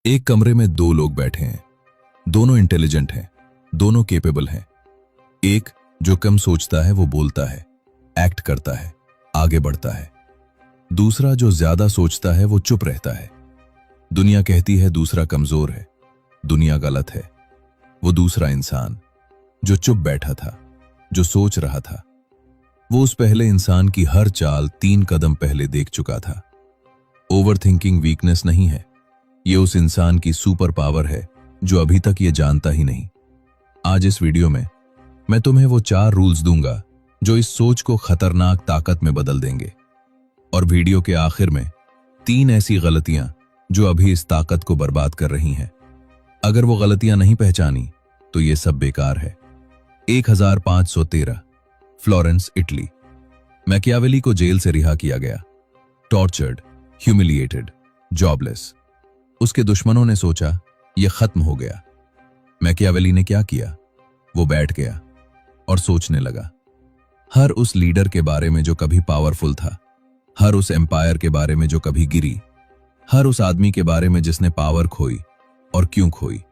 एक कमरे में दो लोग बैठे हैं। दोनों इंटेलिजेंट हैं, दोनों केपेबल हैं। एक जो कम सोचता है वो बोलता है, एक्ट करता है, आगे बढ़ता है। दूसरा जो ज्यादा सोचता है वो चुप रहता है। दुनिया कहती है दूसरा कमजोर है, दुनिया गलत है। वो दूसरा इंसान जो चुप बैठा था, जो सोच रहा था, वो उस पहले इंसान की हर चाल 3 कदम पहले देख चुका था। ओवरथिंकिंग वीकनेस नहीं है, ये उस इंसान की सुपर पावर है जो अभी तक ये जानता ही नहीं। आज इस वीडियो में मैं तुम्हें वो 4 रूल्स दूंगा जो इस सोच को खतरनाक ताकत में बदल देंगे। और वीडियो के आखिर में 3 ऐसी गलतियां जो अभी इस ताकत को बर्बाद कर रही हैं। अगर वो गलतियां नहीं पहचानी तो ये सब बेकार है। 1513 फ्लोरेंस, इटली। मैकियावेली को जेल से रिहा किया गया। Tortured, humiliated, jobless. उसके दुश्मनों ने सोचा यह खत्म हो गया। मैकियावेली ने क्या किया? वो बैठ गया और सोचने लगा। हर उस लीडर के बारे में जो कभी पावरफुल था, हर उस एम्पायर के बारे में जो कभी गिरी, हर उस आदमी के बारे में जिसने पावर खोई और क्यों खोई,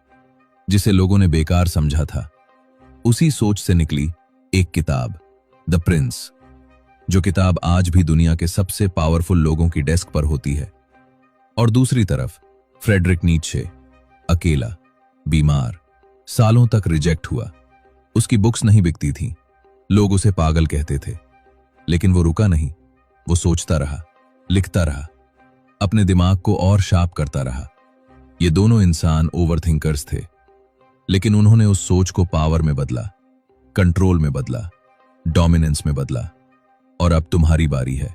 जिसे लोगों ने बेकार समझा था। उसी सोच से निकली एक किताब, द प्रिंस, जो किताब आज भी दुनिया के सबसे पावरफुल लोगों की डेस्क पर होती है। और दूसरी तरफ फ्रेडरिक नीत्शे, अकेला, बीमार, सालों तक रिजेक्ट हुआ। उसकी बुक्स नहीं बिकती थीं, लोग उसे पागल कहते थे। लेकिन वो रुका नहीं, वो सोचता रहा, लिखता रहा, अपने दिमाग को और शार्प करता रहा। ये दोनों इंसान ओवरथिंकर्स थे, लेकिन उन्होंने उस सोच को पावर में बदला, कंट्रोल में बदला, डोमिनेंस में बदला। और अब तुम्हारी बारी है।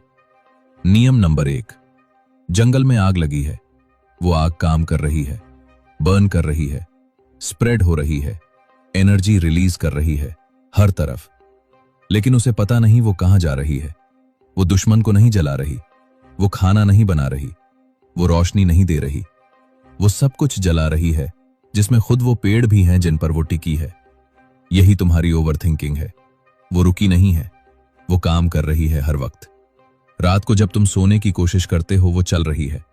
नियम नंबर 1, जंगल में आग लगी है। वो आग काम कर रही है, बर्न कर रही है, स्प्रेड हो रही है, एनर्जी रिलीज कर रही है हर तरफ। लेकिन उसे पता नहीं वो कहां जा रही है। वो दुश्मन को नहीं जला रही, वो खाना नहीं बना रही, वो रोशनी नहीं दे रही। वो सब कुछ जला रही है, जिसमें खुद वो पेड़ भी हैं जिन पर वो टिकी है। यही तुम्हारी ओवरथिंकिंग है। वो रुकी नहीं है, वो काम कर रही है हर वक्त। रात को जब तुम सोने की कोशिश करते हो वो चल रही है।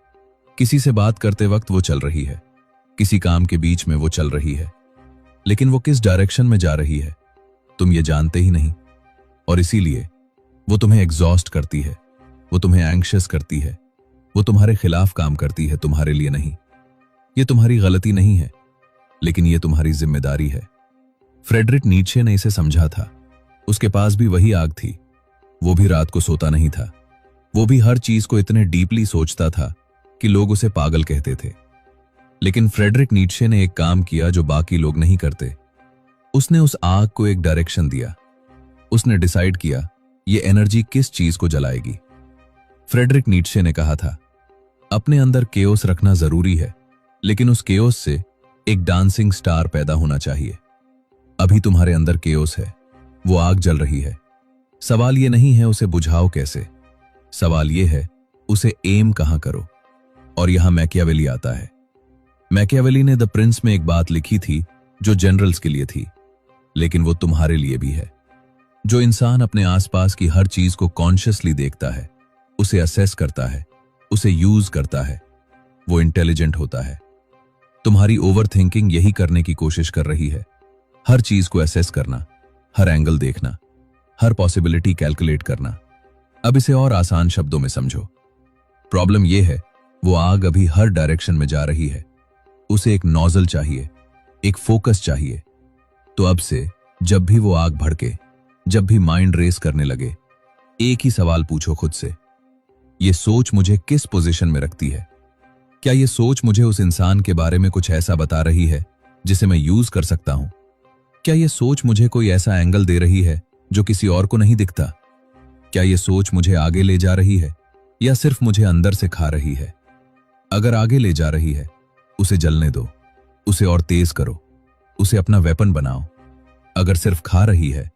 किसी से बात करते वक्त वो चल रही है, किसी काम के बीच में वो चल रही है। लेकिन वो किस डायरेक्शन में जा रही है तुम ये जानते ही नहीं। और इसीलिए वो तुम्हें एग्जॉस्ट करती है, वो तुम्हें एंग्शियस करती है, वो तुम्हारे खिलाफ काम करती है, तुम्हारे लिए नहीं। ये तुम्हारी गलती नहीं है, लेकिन ये तुम्हारी जिम्मेदारी है। फ्रेडरिक नीत्शे ने इसे समझा था। उसके पास भी वही आग थी। वो भी रात को सोता नहीं था। वो भी हर चीज को इतने डीपली सोचता था कि लोग उसे पागल कहते थे। लेकिन फ्रेडरिक नीत्शे ने एक काम किया जो बाकी लोग नहीं करते। उसने उस आग को एक डायरेक्शन दिया। उसने डिसाइड किया ये एनर्जी किस चीज को जलाएगी। फ्रेडरिक नीत्शे ने कहा था, अपने अंदर केओस रखना जरूरी है, लेकिन उस केओस से एक डांसिंग स्टार पैदा होना चाहिए। अभी तुम्हारे अंदर केओस है, वो आग जल रही है। सवाल ये नहीं है उसे बुझाओ कैसे, सवाल ये है उसे एम कहां करो। और यहां मैकियावेली आता है। मैकियावेली ने द प्रिंस में एक बात लिखी थी जो जनरल्स के लिए थी, लेकिन वो तुम्हारे लिए भी है। जो इंसान अपने आसपास की हर चीज को कॉन्शियसली देखता है, उसे असेस करता है, उसे यूज करता है, वो इंटेलिजेंट होता है। तुम्हारी ओवरथिंकिंग यही करने की कोशिश कर रही है। हर चीज को असेस करना, हर एंगल देखना, हर पॉसिबिलिटी कैलकुलेट करना। अब इसे और आसान शब्दों में समझो। प्रॉब्लम यह है वो आग अभी हर डायरेक्शन में जा रही है। उसे एक नोजल चाहिए, एक फोकस चाहिए। तो अब से जब भी वो आग भड़के, जब भी माइंड रेस करने लगे, एक ही सवाल पूछो खुद से, ये सोच मुझे किस पोजीशन में रखती है? क्या ये सोच मुझे उस इंसान के बारे में कुछ ऐसा बता रही है जिसे मैं यूज कर सकता हूं? क्या ये सोच मुझे कोई ऐसा एंगल दे रही है जो किसी और को नहीं दिखता? क्या ये सोच मुझे आगे ले जा रही है या सिर्फ मुझे अंदर से खा रही है? अगर आगे ले जा रही है, उसे जलने दो, उसे और तेज करो, उसे अपना वेपन बनाओ। अगर सिर्फ खा रही है,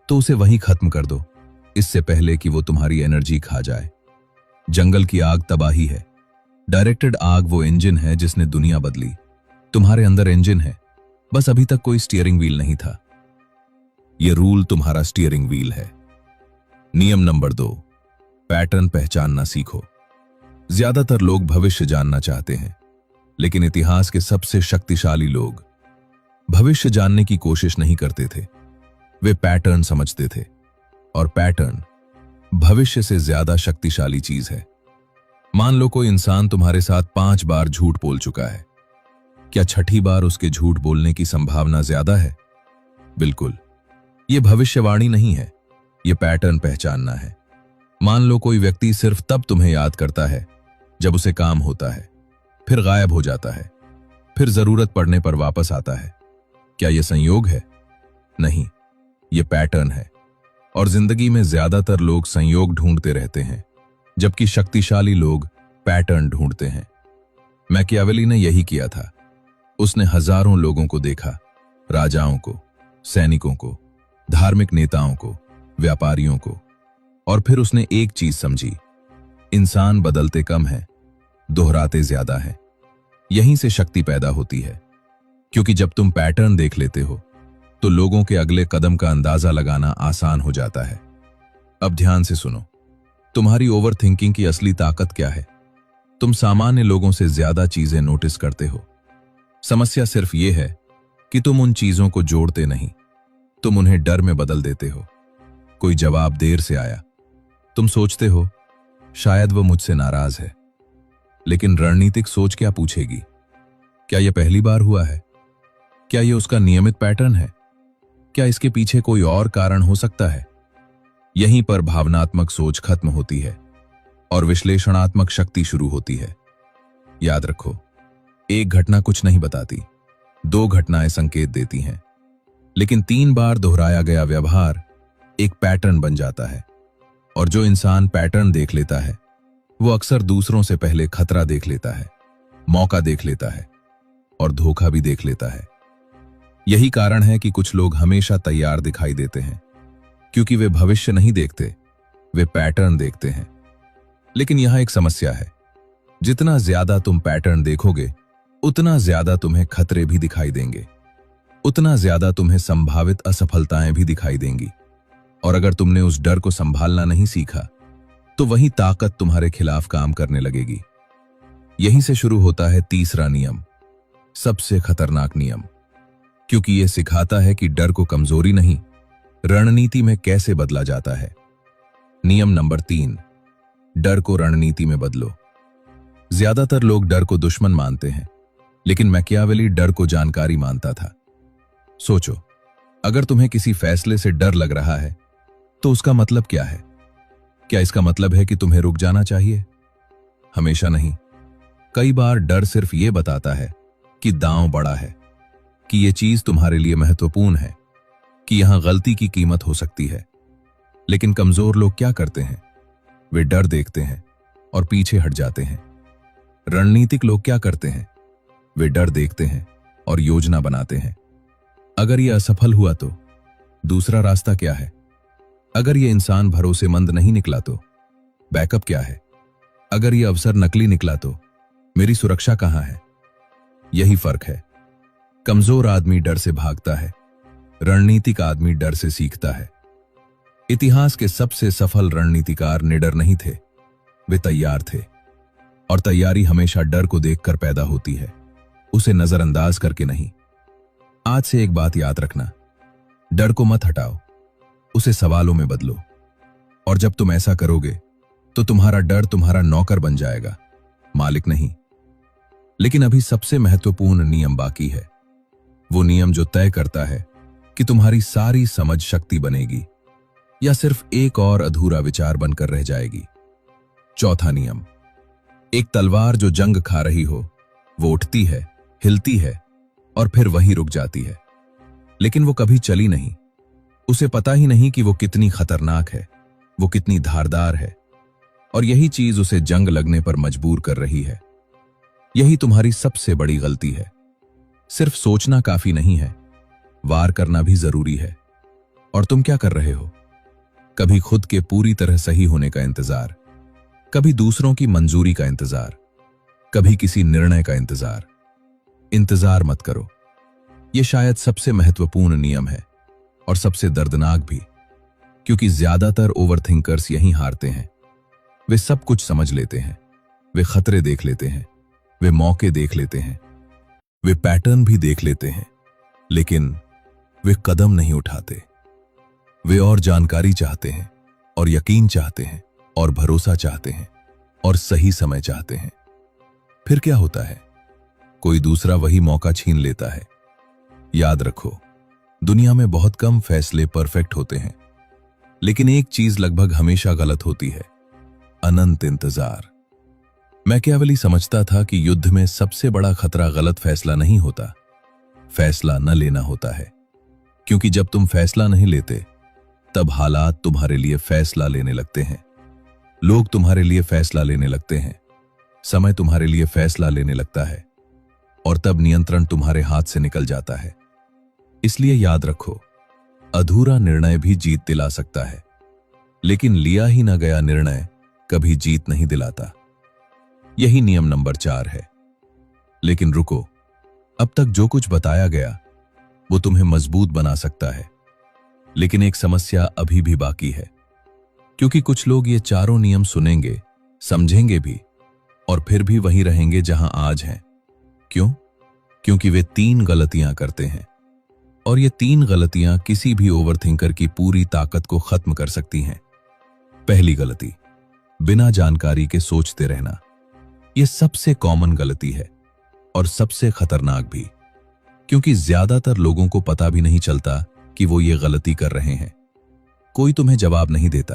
तो उसे वहीं खत्म कर दो, इससे पहले कि वो तुम्हारी एनर्जी खा जाए। जंगल की आग तबाही है, डायरेक्टेड आग वो इंजन है जिसने दुनिया बदली। तुम्हारे अंदर इंजन है, बस अभी तक कोई स्टीयरिंग व्हील नहीं था। यह रूल तुम्हारा स्टीयरिंग व्हील है। नियम नंबर 2, पैटर्न पहचानना सीखो। ज्यादातर लोग भविष्य जानना चाहते हैं, लेकिन इतिहास के सबसे शक्तिशाली लोग भविष्य जानने की कोशिश नहीं करते थे। वे पैटर्न समझते थे, और पैटर्न भविष्य से ज्यादा शक्तिशाली चीज है। मान लो कोई इंसान तुम्हारे साथ 5 बार झूठ बोल चुका है। क्या छठी बार उसके झूठ बोलने की संभावना ज्यादा है? बिल्कुल। यह भविष्यवाणी नहीं है, यह पैटर्न पहचानना है। मान लो कोई व्यक्ति सिर्फ तब तुम्हें याद करता है जब उसे काम होता है, फिर गायब हो जाता है, फिर जरूरत पड़ने पर वापस आता है। क्या यह संयोग है? नहीं, यह पैटर्न है। और जिंदगी में ज्यादातर लोग संयोग ढूंढते रहते हैं, जबकि शक्तिशाली लोग पैटर्न ढूंढते हैं। मैकियावेली ने यही किया था। उसने हजारों लोगों को देखा, राजाओं को, सैनिकों को, धार्मिक नेताओं को, व्यापारियों को, और फिर उसने एक चीज समझी, इंसान बदलते कम है, दोहराते ज्यादा है। यहीं से शक्ति पैदा होती है, क्योंकि जब तुम पैटर्न देख लेते हो तो लोगों के अगले कदम का अंदाजा लगाना आसान हो जाता है। अब ध्यान से सुनो, तुम्हारी ओवर थिंकिंग की असली ताकत क्या है? तुम सामान्य लोगों से ज्यादा चीजें नोटिस करते हो। समस्या सिर्फ यह है कि तुम उन चीजों को जोड़ते नहीं, तुम उन्हें डर में बदल देते हो। कोई जवाब देर से आया, तुम सोचते हो शायद वो मुझसे नाराज है, लेकिन रणनीतिक सोच क्या पूछेगी? क्या यह पहली बार हुआ है? क्या यह उसका नियमित पैटर्न है? क्या इसके पीछे कोई और कारण हो सकता है? यहीं पर भावनात्मक सोच खत्म होती है और विश्लेषणात्मक शक्ति शुरू होती है। याद रखो, एक घटना कुछ नहीं बताती, 2 घटनाएं संकेत देती हैं, लेकिन 3 बार दोहराया गया व्यवहार एक पैटर्न बन जाता है। और जो इंसान पैटर्न देख लेता है वो अक्सर दूसरों से पहले खतरा देख लेता है, मौका देख लेता है और धोखा भी देख लेता है। यही कारण है कि कुछ लोग हमेशा तैयार दिखाई देते हैं, क्योंकि वे भविष्य नहीं देखते, वे पैटर्न देखते हैं। लेकिन यहां एक समस्या है, जितना ज्यादा तुम पैटर्न देखोगे उतना ज्यादा तुम्हें खतरे भी दिखाई देंगे, उतना ज्यादा तुम्हें संभावित असफलताएं भी दिखाई देंगी। और अगर तुमने उस डर को संभालना नहीं सीखा तो वही ताकत तुम्हारे खिलाफ काम करने लगेगी। यहीं से शुरू होता है तीसरा नियम, सबसे खतरनाक नियम, क्योंकि यह सिखाता है कि डर को कमजोरी नहीं, रणनीति में कैसे बदला जाता है। नियम नंबर 3, डर को रणनीति में बदलो। ज्यादातर लोग डर को दुश्मन मानते हैं, लेकिन मैकियावेली डर को जानकारी मानता था। सोचो, अगर तुम्हें किसी फैसले से डर लग रहा है तो उसका मतलब क्या है? क्या इसका मतलब है कि तुम्हें रुक जाना चाहिए? हमेशा नहीं। कई बार डर सिर्फ यह बताता है कि दांव बड़ा है, कि यह चीज तुम्हारे लिए महत्वपूर्ण है, कि यहां गलती की कीमत हो सकती है। लेकिन कमजोर लोग क्या करते हैं? वे डर देखते हैं और पीछे हट जाते हैं। रणनीतिक लोग क्या करते हैं? वे डर देखते हैं और योजना बनाते हैं। अगर यह असफल हुआ तो दूसरा रास्ता क्या है? अगर यह इंसान भरोसेमंद नहीं निकला तो बैकअप क्या है? अगर यह अवसर नकली निकला तो मेरी सुरक्षा कहां है? यही फर्क है। कमजोर आदमी डर से भागता है, रणनीतिक आदमी डर से सीखता है। इतिहास के सबसे सफल रणनीतिकार निडर नहीं थे, वे तैयार थे। और तैयारी हमेशा डर को देखकर पैदा होती है, उसे नजरअंदाज करके नहीं। आज से एक बात याद रखना, डर को मत हटाओ, उसे सवालों में बदलो। और जब तुम ऐसा करोगे तो तुम्हारा डर तुम्हारा नौकर बन जाएगा, मालिक नहीं। लेकिन अभी सबसे महत्वपूर्ण नियम बाकी है, वो नियम जो तय करता है कि तुम्हारी सारी समझ शक्ति बनेगी या सिर्फ एक और अधूरा विचार बनकर रह जाएगी। चौथा नियम, एक तलवार जो जंग खा रही हो वो उठती है, हिलती है और फिर वहीं रुक जाती है, लेकिन वो कभी चली नहीं। उसे पता ही नहीं कि वो कितनी खतरनाक है, वो कितनी धारदार है, और यही चीज उसे जंग लगने पर मजबूर कर रही है। यही तुम्हारी सबसे बड़ी गलती है। सिर्फ सोचना काफी नहीं है, वार करना भी जरूरी है। और तुम क्या कर रहे हो? कभी खुद के पूरी तरह सही होने का इंतजार, कभी दूसरों की मंजूरी का इंतजार, कभी किसी निर्णय का इंतजार। इंतजार मत करो। यह शायद सबसे महत्वपूर्ण नियम है और सबसे दर्दनाक भी, क्योंकि ज्यादातर ओवरथिंकर्स यहीं हारते हैं। वे सब कुछ समझ लेते हैं, वे खतरे देख लेते हैं, वे मौके देख लेते हैं, वे पैटर्न भी देख लेते हैं, लेकिन वे कदम नहीं उठाते। वे और जानकारी चाहते हैं, और यकीन चाहते हैं, और भरोसा चाहते हैं, और सही समय चाहते हैं। फिर क्या होता है? कोई दूसरा वही मौका छीन लेता है। याद रखो, दुनिया में बहुत कम फैसले परफेक्ट होते हैं, लेकिन एक चीज लगभग हमेशा गलत होती है: अनंत इंतजार। मैकियावेली समझता था कि युद्ध में सबसे बड़ा खतरा गलत फैसला नहीं होता, फैसला न लेना होता है। क्योंकि जब तुम फैसला नहीं लेते, तब हालात तुम्हारे लिए फैसला लेने लगते हैं, लोग तुम्हारे लिए फैसला लेने लगते हैं, समय तुम्हारे लिए फैसला लेने लगता है, और तब नियंत्रण तुम्हारे हाथ से निकल जाता है। इसलिए याद रखो, अधूरा निर्णय भी जीत दिला सकता है, लेकिन लिया ही न गया निर्णय कभी जीत नहीं दिलाता। यही नियम नंबर 4 है। लेकिन रुको, अब तक जो कुछ बताया गया वो तुम्हें मजबूत बना सकता है, लेकिन एक समस्या अभी भी बाकी है। क्योंकि कुछ लोग ये चारों नियम सुनेंगे, समझेंगे भी, और फिर भी वहीं रहेंगे जहां आज हैं। क्यों? क्योंकि वे 3 गलतियां करते हैं, और ये 3 गलतियां किसी भी ओवरथिंकर की पूरी ताकत को खत्म कर सकती हैं। पहली गलती, बिना जानकारी के सोचते रहना। यह सबसे कॉमन गलती है और सबसे खतरनाक भी, क्योंकि ज्यादातर लोगों को पता भी नहीं चलता कि वो ये गलती कर रहे हैं। कोई तुम्हें जवाब नहीं देता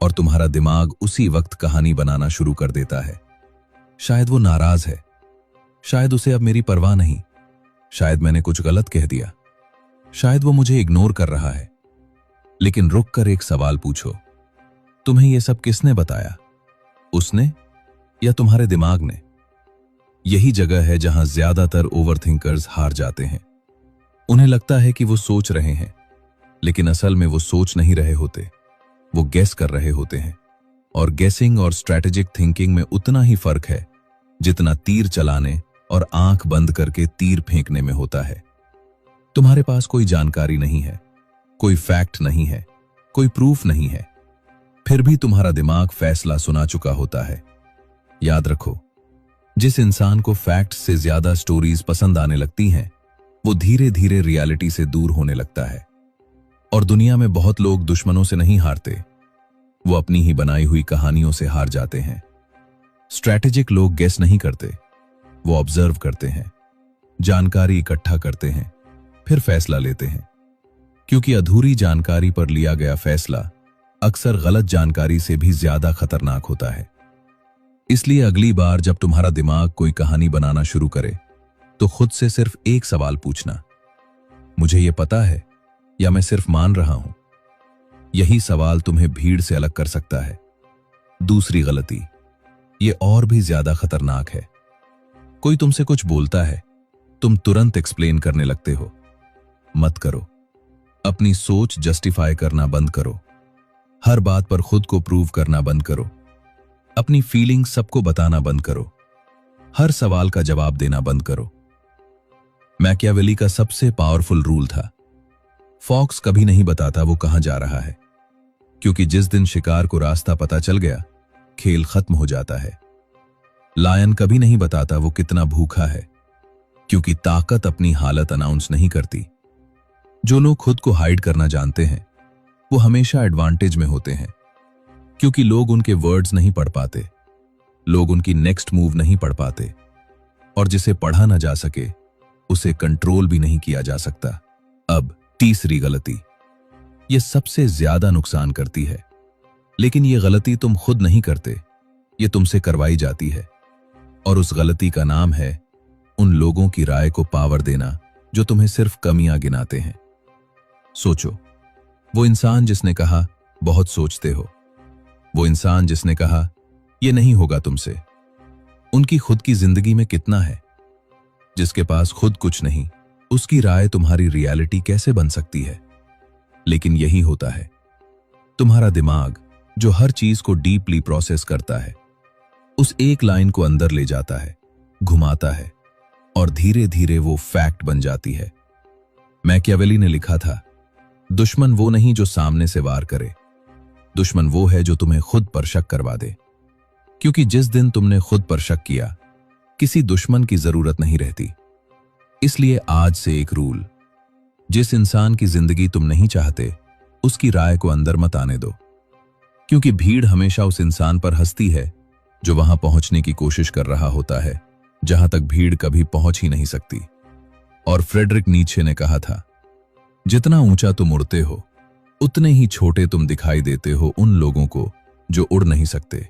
और तुम्हारा दिमाग उसी वक्त कहानी बनाना शुरू कर देता है। शायद वो नाराज है, शायद उसे अब मेरी परवाह नहीं, शायद मैंने कुछ गलत कह दिया, शायद वो मुझे इग्नोर कर रहा है। लेकिन रुक कर एक सवाल पूछो, तुम्हें ये सब किसने बताया? उसने या तुम्हारे दिमाग ने? यही जगह है जहां ज्यादातर ओवरथिंकर्स हार जाते हैं। उन्हें लगता है कि वो सोच रहे हैं, लेकिन असल में वो सोच नहीं रहे होते, वो गेस कर रहे होते हैं। और गेसिंग और स्ट्रैटेजिक थिंकिंग में उतना ही फर्क है जितना तीर चलाने और आंख बंद करके तीर फेंकने में होता है। तुम्हारे पास कोई जानकारी नहीं है, कोई फैक्ट नहीं है, कोई प्रूफ नहीं है, फिर भी तुम्हारा दिमाग फैसला सुना चुका होता है। याद रखो, जिस इंसान को फैक्ट से ज्यादा स्टोरीज पसंद आने लगती हैं, वो धीरे धीरे रियलिटी से दूर होने लगता है। और दुनिया में बहुत लोग दुश्मनों से नहीं हारते, वो अपनी ही बनाई हुई कहानियों से हार जाते हैं। स्ट्रैटेजिक लोग गेस नहीं करते, वो ऑब्जर्व करते हैं, जानकारी इकट्ठा करते हैं, फिर फैसला लेते हैं। क्योंकि अधूरी जानकारी पर लिया गया फैसला अक्सर गलत जानकारी से भी ज्यादा खतरनाक होता है। इसलिए अगली बार जब तुम्हारा दिमाग कोई कहानी बनाना शुरू करे, तो खुद से सिर्फ एक सवाल पूछना: मुझे यह पता है या मैं सिर्फ मान रहा हूं? यही सवाल तुम्हें भीड़ से अलग कर सकता है। दूसरी गलती, यह और भी ज्यादा खतरनाक है। कोई तुमसे कुछ बोलता है, तुम तुरंत एक्सप्लेन करने लगते हो। मत करो। अपनी सोच जस्टिफाई करना बंद करो। हर बात पर खुद को प्रूव करना बंद करो। अपनी फीलिंग सबको बताना बंद करो। हर सवाल का जवाब देना बंद करो। मैकियावेली का सबसे पावरफुल रूल था, फॉक्स कभी नहीं बताता वो कहां जा रहा है, क्योंकि जिस दिन शिकार को रास्ता पता चल गया, खेल खत्म हो जाता है। लायन कभी नहीं बताता वो कितना भूखा है, क्योंकि ताकत अपनी हालत अनाउंस नहीं करती। जो लोग खुद को हाइड करना जानते हैं, वो हमेशा एडवांटेज में होते हैं, क्योंकि लोग उनके वर्ड्स नहीं पढ़ पाते, लोग उनकी नेक्स्ट मूव नहीं पढ़ पाते, और जिसे पढ़ा ना जा सके उसे कंट्रोल भी नहीं किया जा सकता। अब तीसरी गलती, यह सबसे ज्यादा नुकसान करती है, लेकिन यह गलती तुम खुद नहीं करते, यह तुमसे करवाई जाती है। और उस गलती का नाम है उन लोगों की राय को पावर देना जो तुम्हें सिर्फ कमियां गिनाते हैं। सोचो, वो इंसान जिसने कहा बहुत सोचते हो, वो इंसान जिसने कहा यह नहीं होगा तुमसे, उनकी खुद की जिंदगी में कितना है? जिसके पास खुद कुछ नहीं, उसकी राय तुम्हारी रियलिटी कैसे बन सकती है? लेकिन यही होता है, तुम्हारा दिमाग जो हर चीज को डीपली प्रोसेस करता है, उस एक लाइन को अंदर ले जाता है, घुमाता है, और धीरे धीरे वो फैक्ट बन जाती है। मैकियावेली ने लिखा था, दुश्मन वो नहीं जो सामने से वार करे, दुश्मन वो है जो तुम्हें खुद पर शक करवा दे। क्योंकि जिस दिन तुमने खुद पर शक किया, किसी दुश्मन की जरूरत नहीं रहती। इसलिए आज से एक रूल, जिस इंसान की जिंदगी तुम नहीं चाहते उसकी राय को अंदर मत आने दो, क्योंकि भीड़ हमेशा उस इंसान पर हंसती है जो वहां पहुंचने की कोशिश कर रहा होता है जहां तक भीड़ कभी पहुंच ही नहीं सकती। और फ्रेडरिक नीत्शे ने कहा था, जितना ऊंचा तुम उड़ते हो उतने ही छोटे तुम दिखाई देते हो उन लोगों को जो उड़ नहीं सकते।